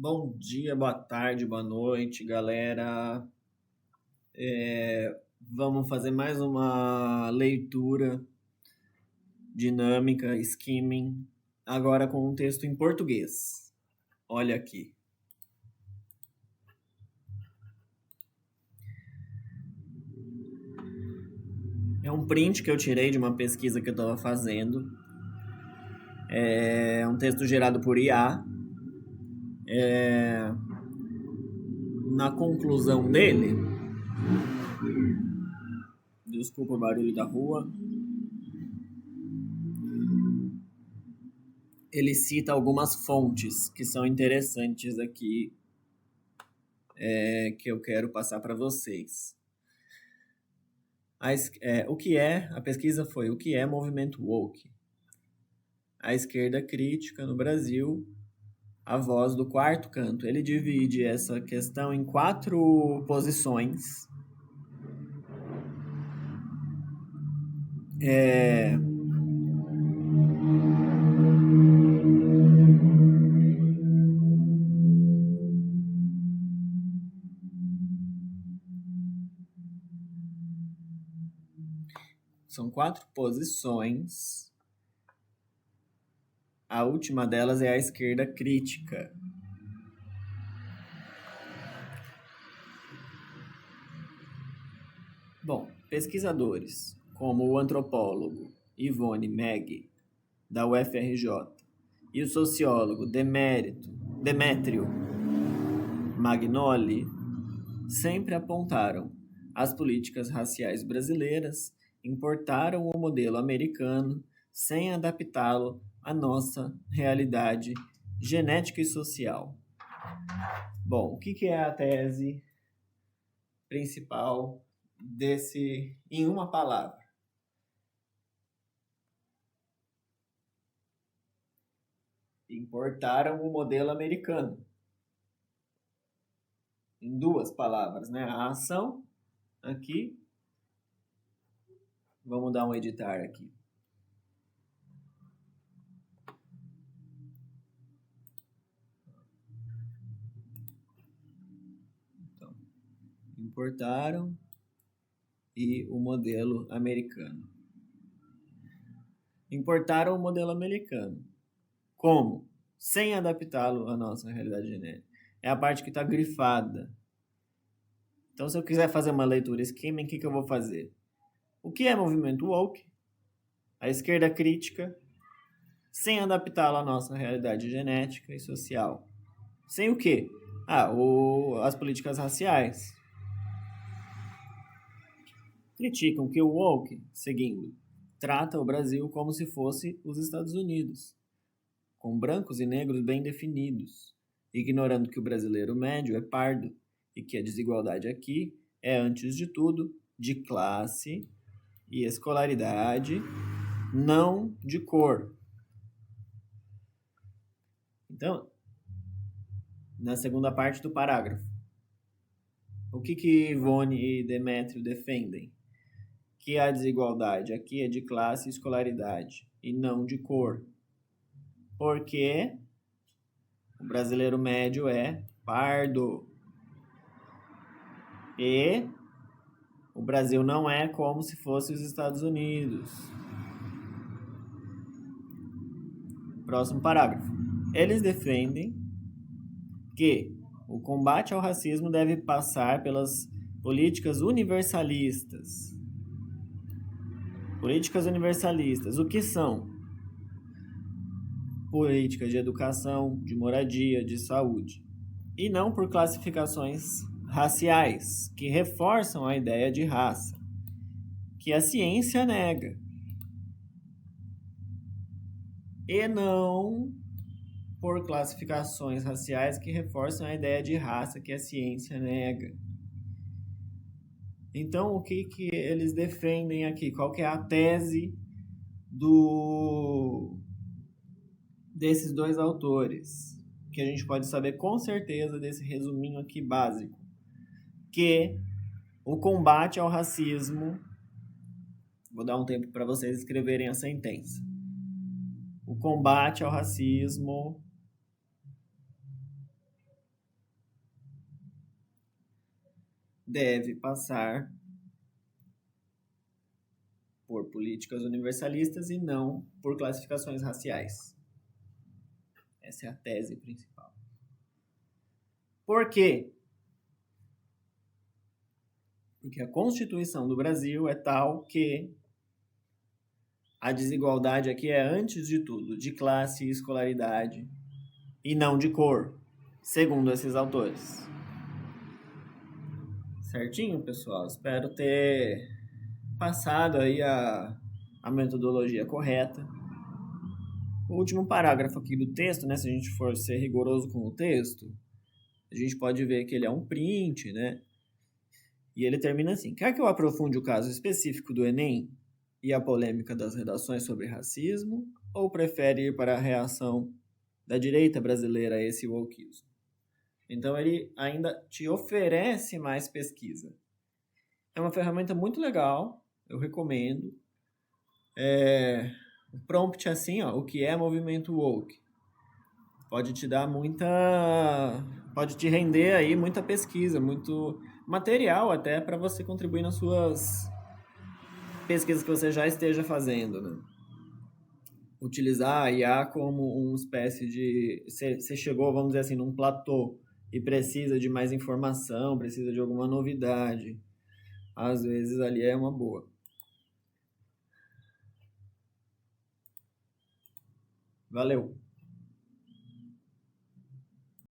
Bom dia, boa tarde, boa noite, galera. Vamos fazer mais uma leitura dinâmica, skimming, agora com um texto em português. Olha aqui. É um print que eu tirei de uma pesquisa que eu estava fazendo. É um texto gerado por IA. Na conclusão dele, desculpa o barulho da rua, ele cita algumas fontes que são interessantes aqui, que eu quero passar para vocês. A pesquisa foi o que é movimento woke? A esquerda crítica no Brasil, a voz do quarto canto. Ele divide essa questão em 4 posições. São 4 posições. A última delas é a esquerda crítica. Bom, pesquisadores como o antropólogo Ivone Meg, da UFRJ, e o sociólogo Demétrio Magnoli sempre apontaram as políticas raciais brasileiras, importaram o modelo americano sem adaptá-lo à nossa realidade genética e social. Bom, o que é a tese principal desse, em uma palavra? Importaram o modelo americano. Em 2 palavras, né? A ação aqui. Vamos dar um editar aqui. Então, importaram e o modelo americano. Importaram o modelo americano. Como? Sem adaptá-lo à nossa realidade genética. É a parte que está grifada. Então, se eu quiser fazer uma leitura skimming, o que eu vou fazer? O que é movimento woke? A esquerda crítica, sem adaptá-lo à nossa realidade genética e social. Sem o quê? As políticas raciais. Criticam que o woke, seguindo, trata o Brasil como se fosse os Estados Unidos, com brancos e negros bem definidos, ignorando que o brasileiro médio é pardo e que a desigualdade aqui é, antes de tudo, de classe e escolaridade, não de cor. Então, na segunda parte do parágrafo, o que Ivone e Demétrio defendem? Que a desigualdade aqui é de classe e escolaridade e não de cor. Porque o brasileiro médio é pardo. E o Brasil não é como se fosse os Estados Unidos. Próximo parágrafo. Eles defendem que o combate ao racismo deve passar pelas políticas universalistas. Políticas universalistas, o que são? Políticas de educação, de moradia, de saúde. E não por classificações raciais, que reforçam a ideia de raça, que a ciência nega. E não por classificações raciais que reforçam a ideia de raça, que a ciência nega. Então, o que eles defendem aqui? Qual que é a tese desses 2 autores? Que a gente pode saber com certeza desse resuminho aqui básico. Que o combate ao racismo... Vou dar um tempo para vocês escreverem a sentença. O combate ao racismo deve passar por políticas universalistas e não por classificações raciais. Essa é a tese principal. Por quê? Porque a Constituição do Brasil é tal que a desigualdade aqui é, antes de tudo, de classe e escolaridade, e não de cor, segundo esses autores. Certinho, pessoal? Espero ter passado aí a metodologia correta. O último parágrafo aqui do texto, né, se a gente for ser rigoroso com o texto, a gente pode ver que ele é um print, né? E ele termina assim: quer que eu aprofunde o caso específico do Enem e a polêmica das redações sobre racismo, ou prefere ir para a reação da direita brasileira a esse wokeismo? Então ele ainda te oferece mais pesquisa. É uma ferramenta muito legal, eu recomendo. O prompt é assim, ó, o que é movimento woke? Pode te dar pode te render aí muita pesquisa, muito material até para você contribuir nas suas pesquisas que você já esteja fazendo, né? Utilizar a IA como uma espécie de... Você chegou, vamos dizer assim, num platô e precisa de mais informação, precisa de alguma novidade. Às vezes ali é uma boa. Valeu!